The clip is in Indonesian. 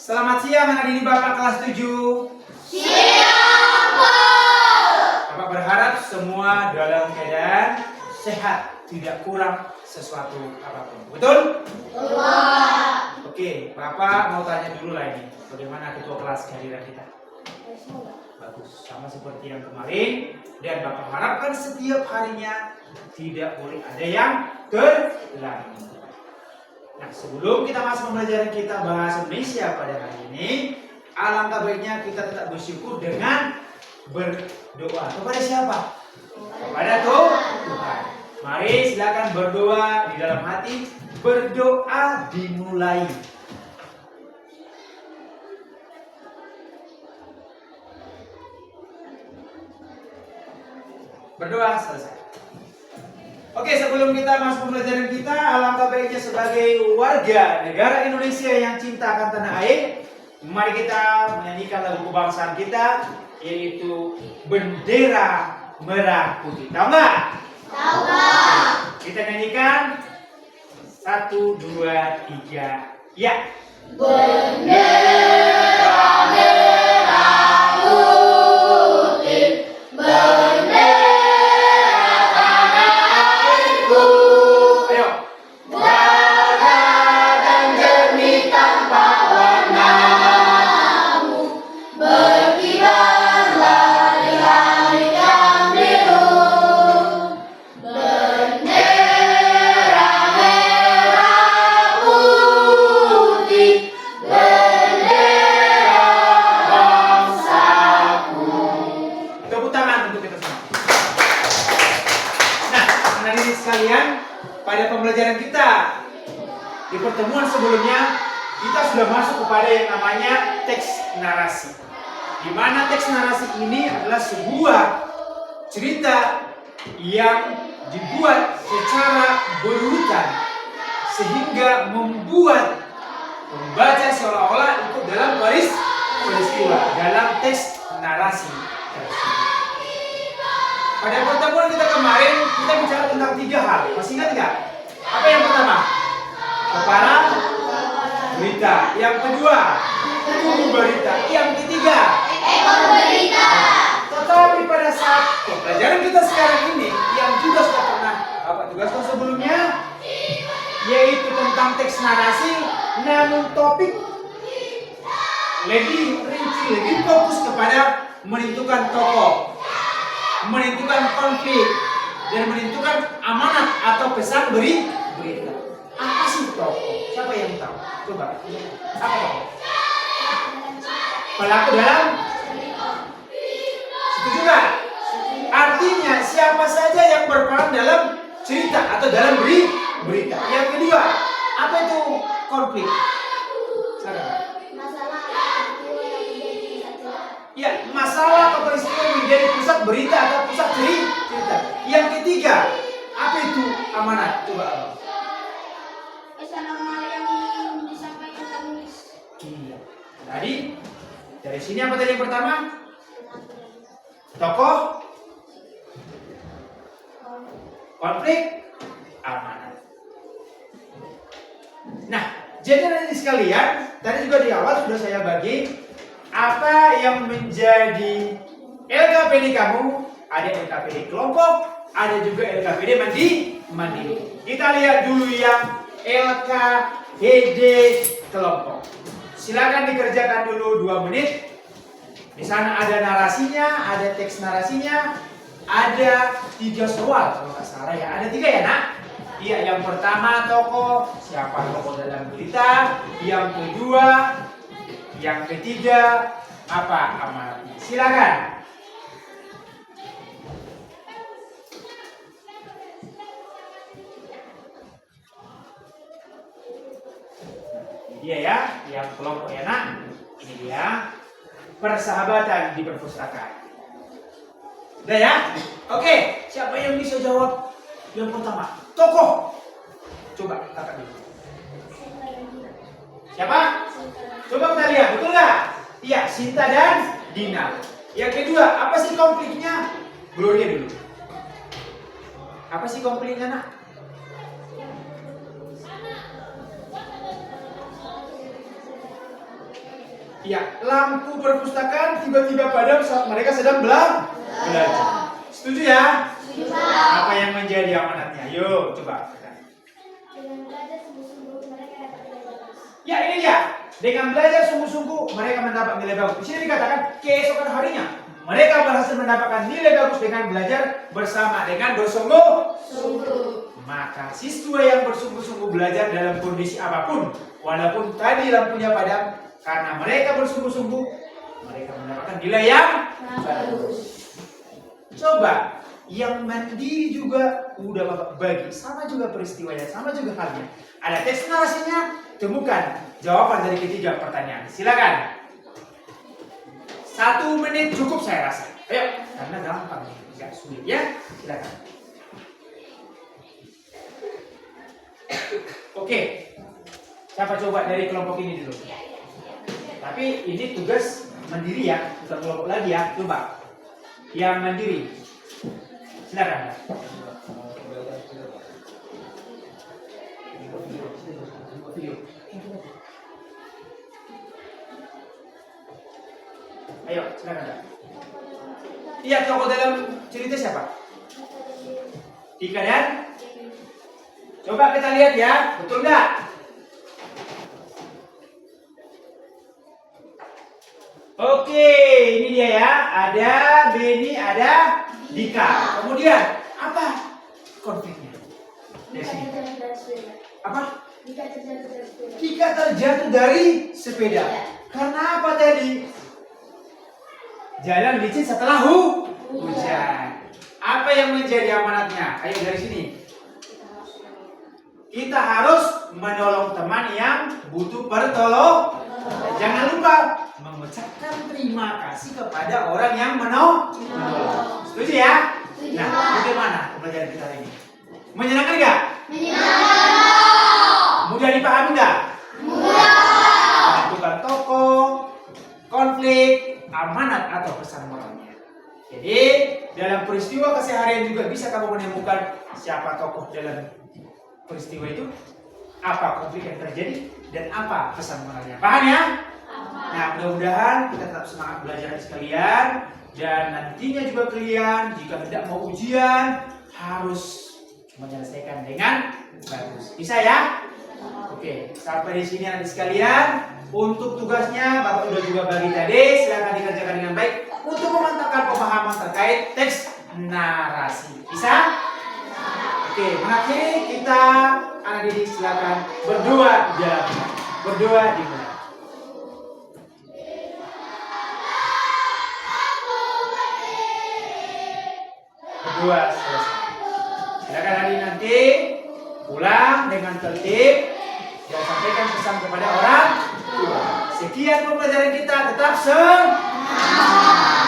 Selamat siang anak didik Bapak kelas 7. Siang, Pak. Bapak berharap semua dalam keadaan sehat, tidak kurang sesuatu apapun. Betul? Betul, Pak. Oke, Bapak mau tanya dulu lah ini. Bagaimana ketua kelas kehadiran kita? Bagus, sama seperti yang kemarin. Dan Bapak harapkan setiap harinya tidak boleh ada yang terlanggar. Nah, sebelum kita masuk pembelajaran kita bahasa Indonesia pada hari ini, alangkah baiknya kita tetap bersyukur dengan berdoa. Kepada siapa? Kepada Tuhan. Mari silakan berdoa di dalam hati. Berdoa dimulai. Berdoa selesai. Oke, sebelum kita masuk pembelajaran kita, alangkah baiknya sebagai warga negara Indonesia yang cinta akan tanah air, mari kita menyanyikan lagu kebangsaan kita, yaitu Bendera Merah Putih. Tahu nggak? Tahu, Pak. Kita nyanyikan 1, 2, 3, ya. Bendera merah putih, bendera tanah airku, Ayo. gagah dan jernih tanpa warnamu, berkibarlah di langit yang biru. Bendera merah putih, bendera bangsaku. Tepuk tangan untuk kita semua. Nah, anak didik sekalian, pada pembelajaran kita di pertemuan sebelumnya kita sudah masuk kepada yang namanya teks narasi. Di mana teks narasi ini adalah sebuah cerita yang dibuat secara berurutan sehingga membuat pembaca seolah-olah ikut dalam peristiwa dalam teks narasi tersebut. Pada pertemuan kita kemarin kita bicara tentang 3 hal. Masih ingat nggak? Apa yang pertama? Kepala berita. Yang kedua, tubuh berita. Yang ketiga, Ekor berita. tetapi pada saat pelajaran kita sekarang ini yang juga sudah pernah Bapak tugaskan sebelumnya, yaitu tentang teks narasi, namun topik lebih rinci, lebih fokus kepada menentukan tokoh, menentukan konflik, dan menentukan amanat atau pesan berita. Apa sih tokoh? Siapa yang tahu? Coba. Apa tokoh? Pelaku dalam. Setuju nggak? Artinya siapa saja yang berperan dalam cerita atau dalam berita. Yang kedua, apa itu konflik? Silakan. Ya, masalah atau peristiwa menjadi pusat berita atau pusat cerita. Yang ketiga, apa itu amanat? Coba. Pesan amal yang disampaikan penulis. Iya. Tadi dari sini apa tadi yang pertama? Tokoh, konflik, amanat. Nah, jadi nanti sekalian, tadi juga di awal sudah saya bagi apa yang menjadi LKPD kamu. Ada LKPD kelompok, ada juga LKPD mandiri. Kita lihat dulu yang LKPD kelompok. Silakan dikerjakan dulu 2 menit. Di sana ada narasinya, ada teks narasinya, ada 3 soal kalau nggak salah ya. Ada 3 ya nak? Iya, yang pertama tokoh, siapa tokoh dalam berita. Yang kedua, yang ketiga, apa amanatnya? Silakan. Ini dia ya, yang kelompok ya nak. Ini dia persahabatan di perpustakaan. Udah ya? Oke, siapa yang bisa jawab yang pertama? Tokoh. Coba kakak dulu. Siapa? Coba kita lihat, betul nggak? Iya, Sinta dan Dina. Yang kedua, apa sih konfliknya? Gloria dulu. Apa sih konfliknya nak? Ya, lampu perpustakaan tiba-tiba padam saat mereka sedang belajar. Setuju ya? Apa yang menjadi amanatnya? Yuk, coba. Dengan belajar sungguh-sungguh mereka dapat nilai bagus. Ya, ini dia. Dengan belajar sungguh-sungguh mereka mendapat nilai bagus. Di sini dikatakan keesokan harinya mereka berhasil mendapatkan nilai bagus dengan belajar bersama dengan bersungguh-sungguh. Maka siswa yang bersungguh-sungguh belajar dalam kondisi apapun, walaupun tadi lampunya padam, karena mereka bersungguh-sungguh, mereka mendapatkan nilai yang bagus. Coba, yang mandiri juga udah Bapak bagi, sama juga peristiwanya, sama juga halnya. Ada teks narasinya, temukan jawaban dari ketiga pertanyaan. Silakan. 1 menit cukup saya rasa. Ayo, karena gampang, tidak sulit ya. Silakan. Oke, siapa coba dari kelompok ini dulu? Tapi ini tugas mandiri ya, bukan kelompok lagi ya. Coba, yang mandiri. Silakan. Ayo, silakan. Iya, tokoh dalam cerita siapa? Tika dan? Coba kita lihat ya, betul nggak? Oke, ini dia ya. Ada Beni, ada Dika. Kemudian apa konfliknya? Dari sini. Apa? Dika terjatuh dari sepeda. Karena apa tadi? Jalan licin setelah hujan. Apa yang menjadi amanatnya? Ayo dari sini. Kita harus menolong teman yang butuh pertolongan. Jangan lupa mengucapkan terima kasih kepada orang yang menolong. Setuju ya? Nah, bagaimana pembelajaran kita hari ini? Menyenangkan nggak? Menyenangkan. Mudah dipahami nggak? Mudah. Menentukan tokoh, konflik, amanat atau pesan moralnya. Jadi dalam peristiwa keseharian juga bisa kamu menemukan siapa tokoh dalam peristiwa itu, apa konflik yang terjadi, dan apa pesan moralnya. Paham ya? Nah, mudah-mudahan kita tetap semangat belajar sekalian, dan nantinya juga kalian jika tidak mau ujian harus menyelesaikan dengan bagus. Bisa ya? Oke, sampai di sini anak sekalian. Untuk tugasnya Bapak sudah juga bagi tadi, silakan dikerjakan dengan baik untuk memantapkan pemahaman terkait teks narasi. Bisa? Oke, mengakhiri kita anak didik silakan berdoa di dalam berdoa di mana? Berdoa selesai. Silakan hari nanti pulang dengan tertib dan sampaikan pesan kepada orang tua. Sekian pembelajaran kita, tetap semangat.